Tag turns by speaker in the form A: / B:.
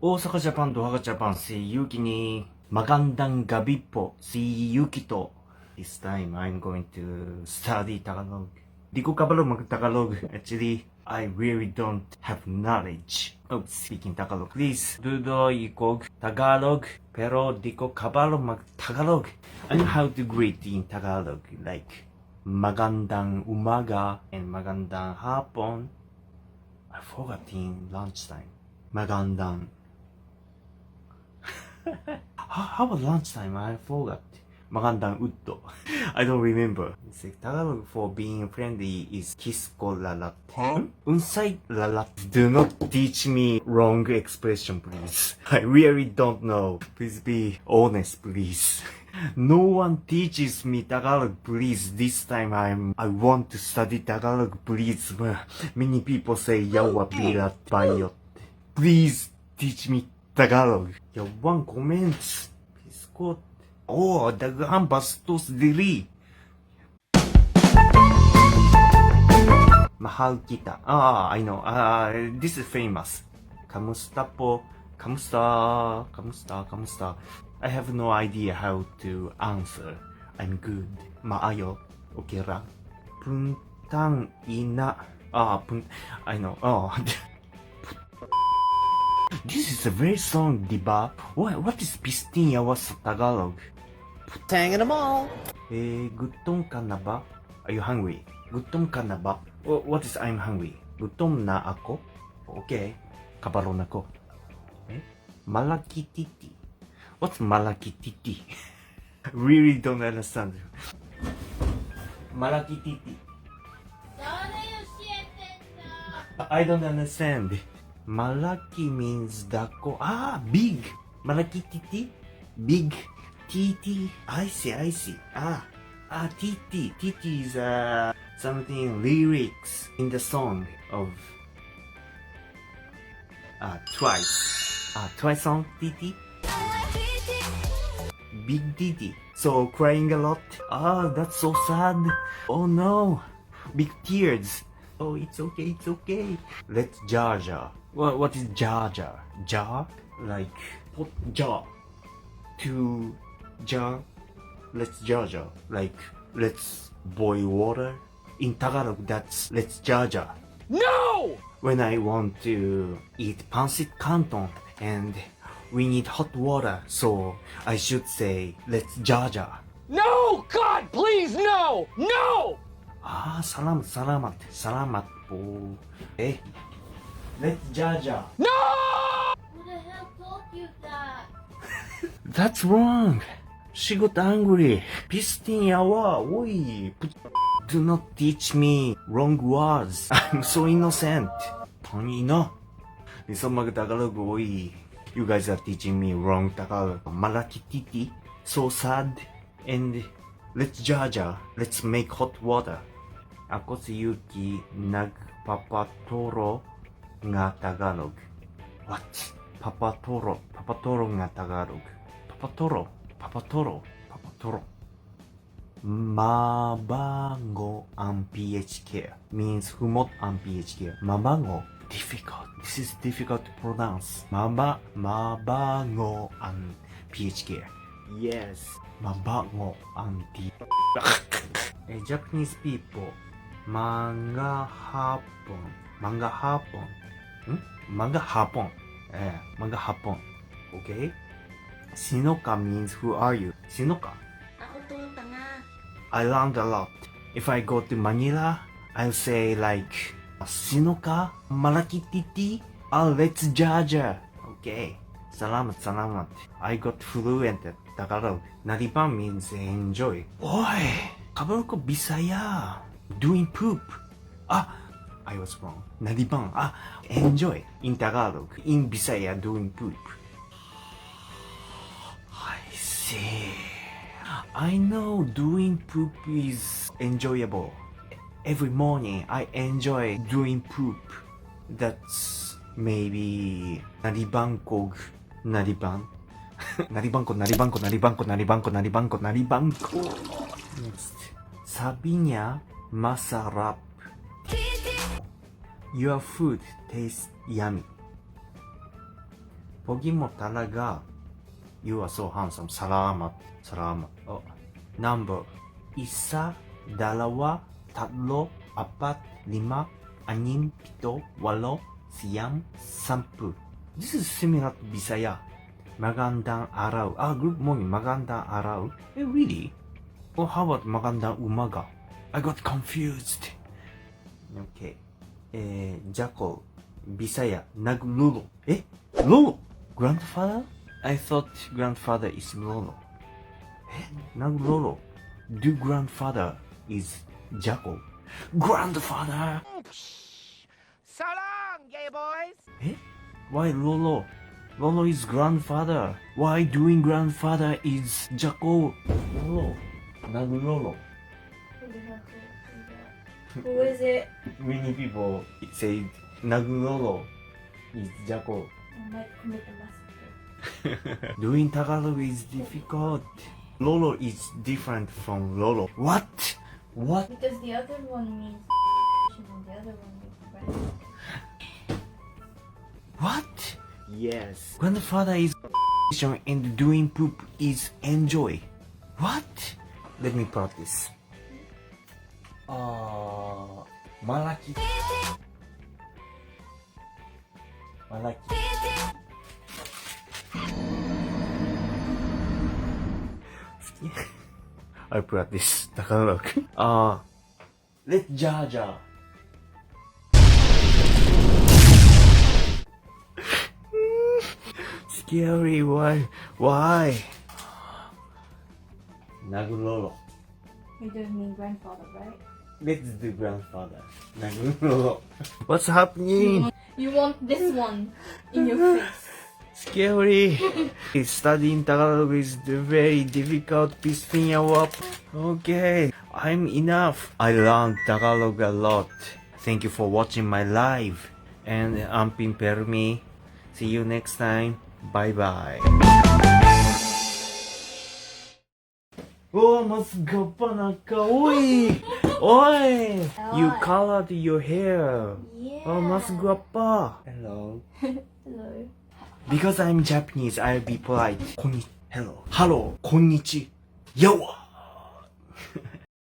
A: Osaka Japan, Doha Japan, si Yuki ni magandang gabi po, si Yuki to. This time I'm going to study Tagalog. Di ko kabalo mag-Tagalog. Actually, I really don't have knowledge of speaking Tagalog. Please, dudoy ikog Tagalog, pero di ko kabalo mag-Tagalog. I know how to greet in Tagalog, like magandang umaga and magandang hapon. I forgot in lunchtime. Magandang. How about lunchtime? I forgot. Magandang udto. I don't remember. It's like Tagalog for being friendly is kiss ko lalat. Huh? Unsay lalat. Do not teach me wrong expression, please. I really don't know. Please be honest, please. No one teaches me Tagalog, please. This time I want to study Tagalog, please. Many people say yawa pilat bayot. Please teach me Tagalog. One comments. Please quote. Oh, daghang bastos diri. Mahal kita. I know. This is famous. Kamusta po? Kamusta? Kamusta? Kamusta? I have no idea how to answer. I'm good. Maayo. Okay ra. Puntang ina. I know. This is a very song, diba? What is pistinyawa sa Tagalog?
B: Tangin them all.
A: Gutom ka na ba? Are you hungry? Gutom ka na ba? What is I'm hungry? Gutom na ako? Okay. Kabalo na ko. Malaki titi. What's malaki titi? Really don't understand. Malaki titi. I don't understand. Malaki means dako. Big. Malaki titi. Big. Titi. I see. Titi. Titi is something lyrics in the song of Twice. Twice song Titi. Big Titi. So crying a lot. That's so sad. Oh no. Big tears. Oh, it's okay. Let's jar. What is jar? Jar? Like pot jar. To jar. Let's jar. Like let's boil water. In Tagalog, that's let's jar.
B: No!
A: When I want to eat pancit canton and we need hot water, so I should say let's jar.
B: No! God, please, no! No!
A: Salamat po. Let's jar.
B: No!
C: Who the hell told you that?
A: That's wrong. She got angry. Pistin yawa. Oi. Do not teach me wrong words. I'm so innocent. Tangina. Bisa mag-Tagalog. Oi. You guys are teaching me wrong Tagalog. Malaki titi. So sad. And let's jar. Let's make hot water. Ako si Yuki nagpapaturo nga Tagalog. What? Papaturo nga Tagalog. Papaturo. Mabango ang PH care means humot ang PH care. Mabango, difficult. This is difficult to pronounce. Mabango ang PH care. Yes, mabango ang Japanese people. Manga hapon. Manga hapon. Okay? Sinoka means who are you? Sinoka.
C: Ako to, tanga.
A: I learned a lot. If I go to Manila, I'll say like Sinoka, malaki titi, let's jaja. Okay. Salamat. I got fluent at Tagalog. Naripan means enjoy. Oi! Kabalo ko Bisaya. Doing poop. I was wrong. Naripan. Enjoy. In Tagalog. In Bisaya, doing poop. I see. I know doing poop is enjoyable. Every morning I enjoy doing poop. That's maybe naribangkog. Nariban. Naribangko. Next. Sabi niya, masarap. Your food tastes yummy. Pogi mo talaga. You are so handsome. Salamat. Salamat. Oh. Number. Isa, dalawa, tatlo, apat, lima, anim, pito, walo, siyam, sampu. This is similar to Bisaya. Magandang araw. Ah, good morning. Magandang araw. Really? Oh, how about magandang umaga? I got confused. Okay. Jackal. Bisaya. Naglolo. Lolo? Grandfather? I thought grandfather is Lolo. Naglolo. Do grandfather is Jackal. Grandfather!
B: So long, gay boys!
A: Why Lolo? Lolo is grandfather. Why doing grandfather is Jackal? Lolo. Naglolo.
C: Who the hell told you that? Who is it?
A: Many people say Naglolo is Jackal.
C: I might commit a massacre.
A: Doing Tagalog is difficult. Lolo is different from Lolo. What? What?
C: Because the other one means and the other one means friend.
A: What? Yes. Grandfather is and doing poop is enjoy. What? Let me practice. Malaki. Malaki. I practice Tagalog. Let's jaja. Scary. Why? Why? Naglolo.
C: You don't mean grandfather, right?
A: Let's do grandfather. Naglolo. What's happening?
C: You want this one in your face.
A: Scary. Studying Tagalog is very difficult. Please finger up. Okay, I'm enough. I learned Tagalog a lot. Thank you for watching my live. And Ampin Permi. See you next time. Bye bye. Oh, mas gapa na ka. Oi! Oi! You colored your hair.
C: Yeah.
A: Oh, mas guapa. Hello.
C: Hello.
A: Because I'm Japanese, I'll be polite. Hello. Hello. Konnichi. Yawa.